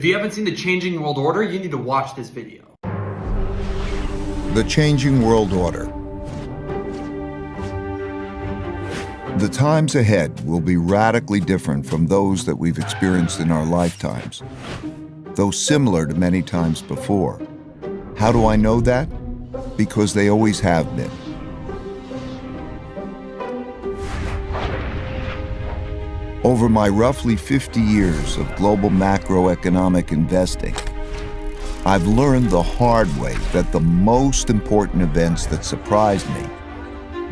If you haven't seen The Changing World Order, you need to watch this video. The Changing World Order. The times ahead will be radically different from those that we've experienced in our lifetimes, though similar to many times before. How do I know that? Because they always have been. Over my roughly 50 years of global macroeconomic investing, I've learned the hard way that the most important events that surprised me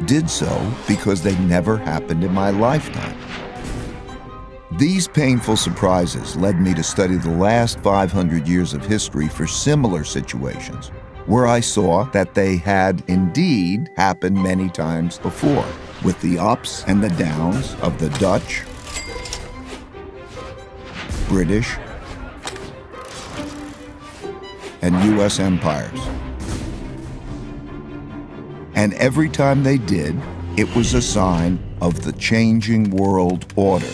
did so because they never happened in my lifetime. These painful surprises led me to study the last 500 years of history for similar situations, where I saw that they had indeed happened many times before, with the ups and the downs of the Dutch, British, and U.S. empires. And every time they did, it was a sign of the changing world order.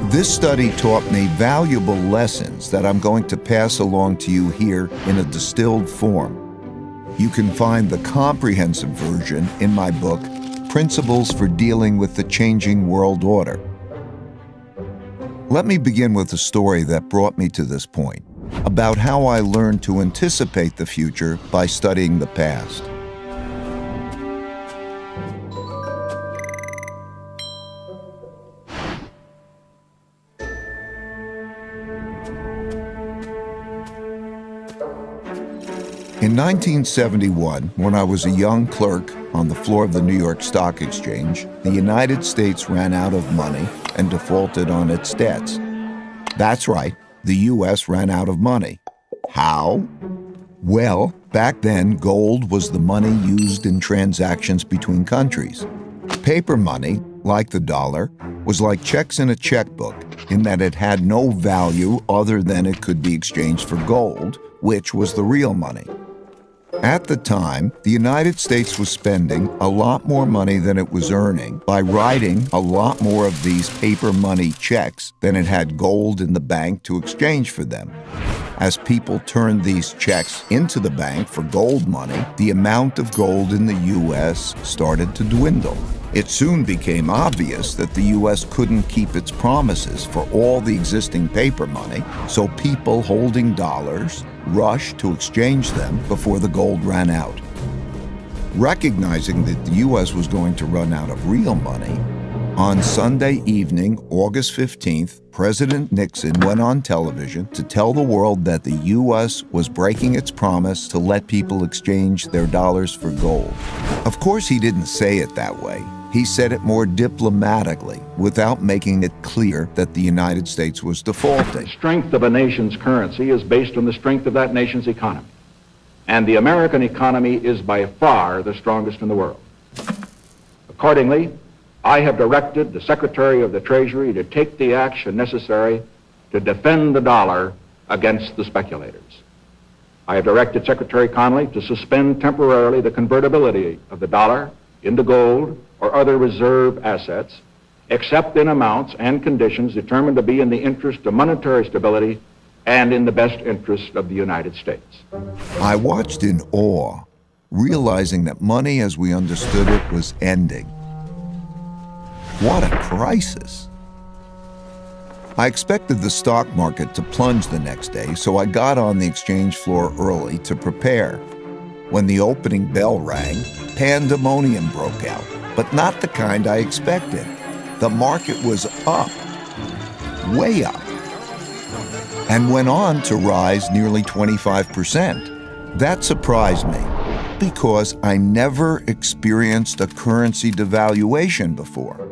This study taught me valuable lessons that I'm going to pass along to you here in a distilled form. You can find the comprehensive version in my book, Principles for Dealing with the Changing World Order. Let me begin with a story that brought me to this point, about how I learned to anticipate the future by studying the past. In 1971, when I was a young clerk on the floor of the New York Stock Exchange, the United States ran out of money and defaulted on its debts. That's right, the U.S. ran out of money. How? Well, back then, gold was the money used in transactions between countries. Paper money, like the dollar, was like checks in a checkbook in that it had no value other than it could be exchanged for gold, which was the real money. At the time, the United States was spending a lot more money than it was earning by writing a lot more of these paper money checks than it had gold in the bank to exchange for them. As people turned these checks into the bank for gold money, the amount of gold in the U.S. started to dwindle. It soon became obvious that the U.S. couldn't keep its promises for all the existing paper money, so people holding dollars rushed to exchange them before the gold ran out. Recognizing that the U.S. was going to run out of real money, on Sunday evening, August 15th, President Nixon went on television to tell the world that the U.S. was breaking its promise to let people exchange their dollars for gold. Of course, he didn't say it that way. He said it more diplomatically, without making it clear that the United States was defaulting. The strength of a nation's currency is based on the strength of that nation's economy. And the American economy is by far the strongest in the world. Accordingly, I have directed the Secretary of the Treasury to take the action necessary to defend the dollar against the speculators. I have directed Secretary Connally to suspend temporarily the convertibility of the dollar into gold or other reserve assets, except in amounts and conditions determined to be in the interest of monetary stability and in the best interest of the United States. I watched in awe, realizing that money as we understood it was ending. What a crisis! I expected the stock market to plunge the next day, so I got on the exchange floor early to prepare. When the opening bell rang, pandemonium broke out, but not the kind I expected. The market was up, way up, and went on to rise nearly 25%. That surprised me, because I never experienced a currency devaluation before.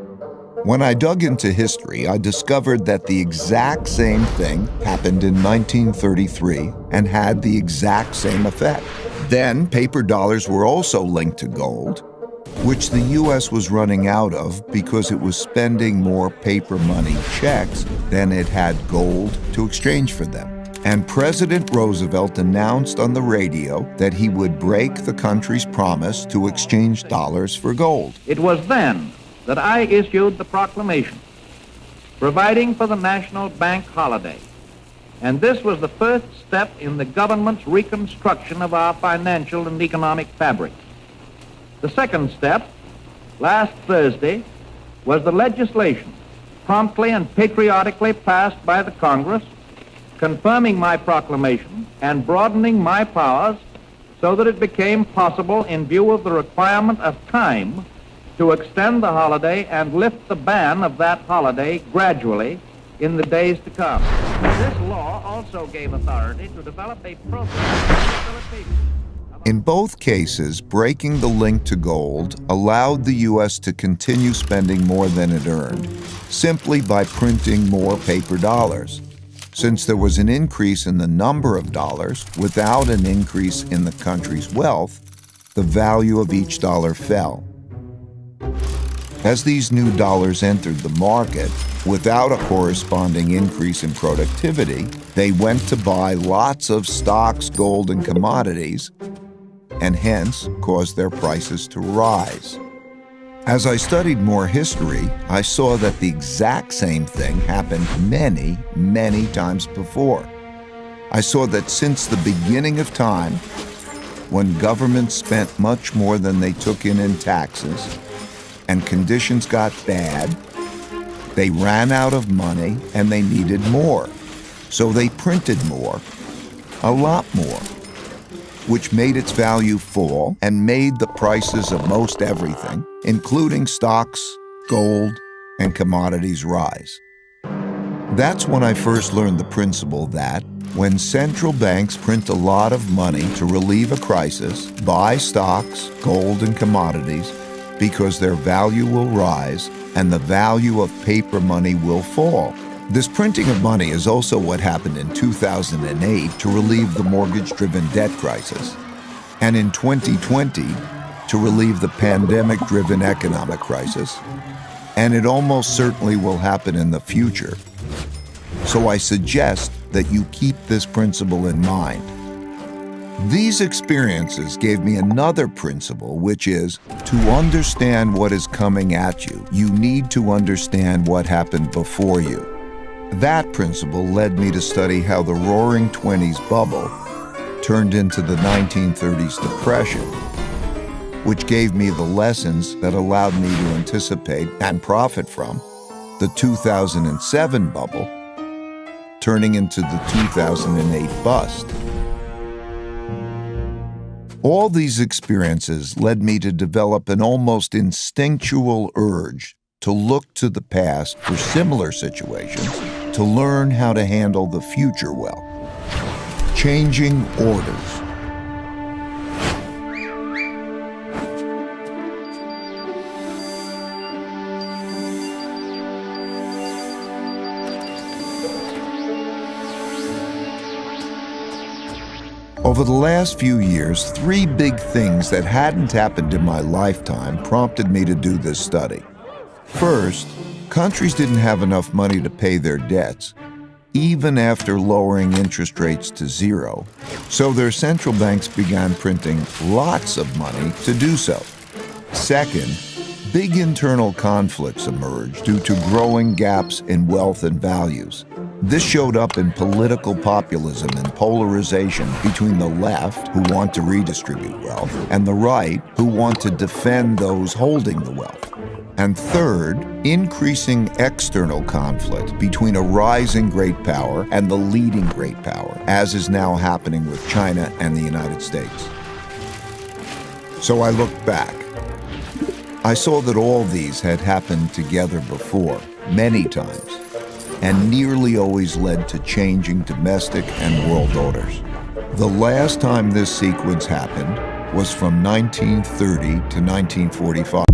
When I dug into history, I discovered that the exact same thing happened in 1933 and had the exact same effect. Then, paper dollars were also linked to gold, which the U.S. was running out of because it was spending more paper money checks than it had gold to exchange for them. And President Roosevelt announced on the radio that he would break the country's promise to exchange dollars for gold. It was then that I issued the proclamation providing for the national bank holiday. And this was the first step in the government's reconstruction of our financial and economic fabric. The second step, last Thursday, was the legislation promptly and patriotically passed by the Congress, confirming my proclamation and broadening my powers so that it became possible, in view of the requirement of time, to extend the holiday and lift the ban of that holiday gradually in the days to come. This law also gave authority to develop a program of facilitation. In both cases, breaking the link to gold allowed the U.S. to continue spending more than it earned, simply by printing more paper dollars. Since there was an increase in the number of dollars without an increase in the country's wealth, the value of each dollar fell. As these new dollars entered the market, without a corresponding increase in productivity, they went to buy lots of stocks, gold, and commodities, and hence caused their prices to rise. As I studied more history, I saw that the exact same thing happened many, many times before. I saw that since the beginning of time, when governments spent much more than they took in taxes, and conditions got bad, they ran out of money and they needed more. So they printed more, a lot more, which made its value fall and made the prices of most everything, including stocks, gold, and commodities, rise. That's when I first learned the principle that when central banks print a lot of money to relieve a crisis, buy stocks, gold, and commodities, because their value will rise and the value of paper money will fall. This printing of money is also what happened in 2008 to relieve the mortgage-driven debt crisis, and in 2020 to relieve the pandemic-driven economic crisis, and it almost certainly will happen in the future. So I suggest that you keep this principle in mind. These experiences gave me another principle, which is to understand what is coming at you, you need to understand what happened before you. That principle led me to study how the Roaring '20s bubble turned into the 1930s depression, which gave me the lessons that allowed me to anticipate and profit from the 2007 bubble turning into the 2008 bust. All these experiences led me to develop an almost instinctual urge to look to the past for similar situations to learn how to handle the future well. Changing orders. Over the last few years, three big things that hadn't happened in my lifetime prompted me to do this study. First, countries didn't have enough money to pay their debts, even after lowering interest rates to zero, so their central banks began printing lots of money to do so. Second, big internal conflicts emerged due to growing gaps in wealth and values. This showed up in political populism and polarization between the left, who want to redistribute wealth, and the right, who want to defend those holding the wealth. And third, increasing external conflict between a rising great power and the leading great power, as is now happening with China and the United States. So I looked back. I saw that all these had happened together before, many times, and nearly always led to changing domestic and world orders. The last time this sequence happened was from 1930 to 1945.